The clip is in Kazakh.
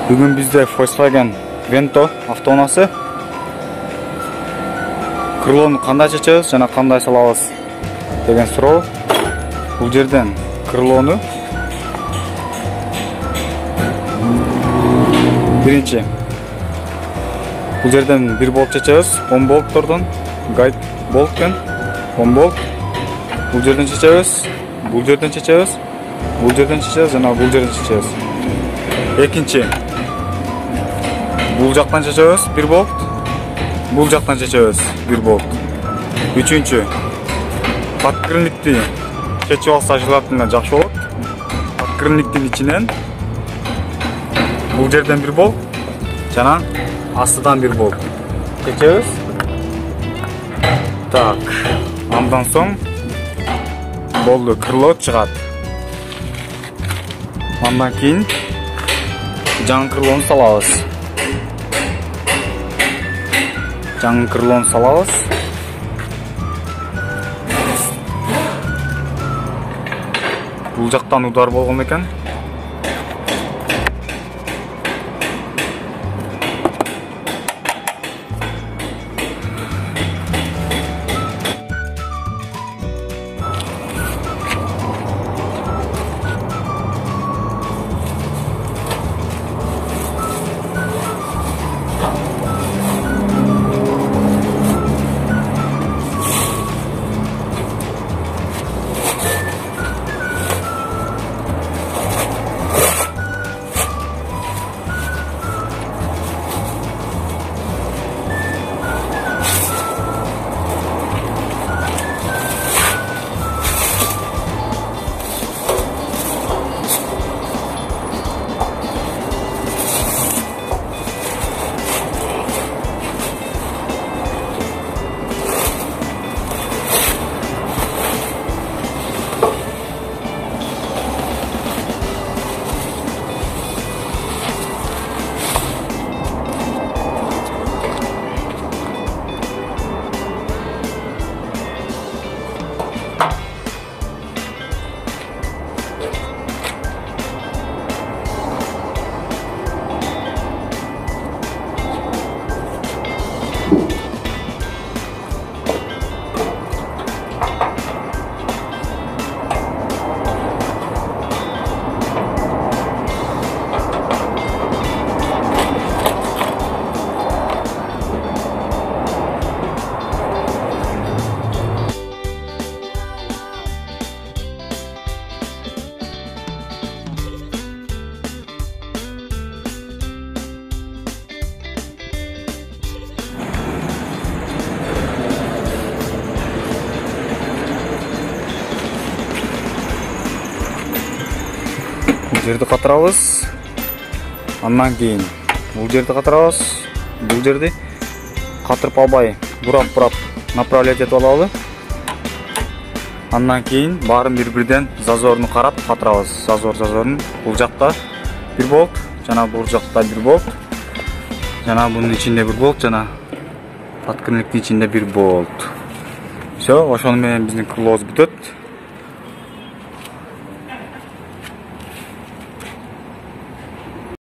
Бүгін бізде Volkswagen Vento автоунасы. Крылоны қандай шешеміз жана қандай салабыз деген суроо. Бұл жерден крылоны биринчи бұл жерден 1 болт шешеміз, 10 болттордон гайд болтпен 10 болт. Бұл жерден шешеміз, бұл жерден шешеміз, бұл жерден шешеміз жана бұл жерден шешеміз. Экинчи бұл жақтан шешеміз 1 болт, бұл жақтан шешеміз 1 болт. Үчүнчү подкрылникти шешип алса желательно жакшы болот. Подкрылниктин ичинен бұл жерден 1 болт жана астыдан 1 болт шешеміз. Так, андан соң болду, крыло чыгат. Андан кийин жаңы крылону салабыз. Жаңы крылону салабыз. Бул жактан удар болгон экен. Жерди катырабыз. Андан кийин бул жерди катырабыз. Бул жерди катырып албай, бурап направлять этип алалы. Андан кийин баарын бир-бирден зазорун карап катырабыз. Зазорун бул жакта 1 болт, жана бул жакта 1 болт. Жана бунун ичинде 1 болт, жана подкрылниктин ичинде 1 болт. Всё, ошону менен биздин крылобуз бүтөт.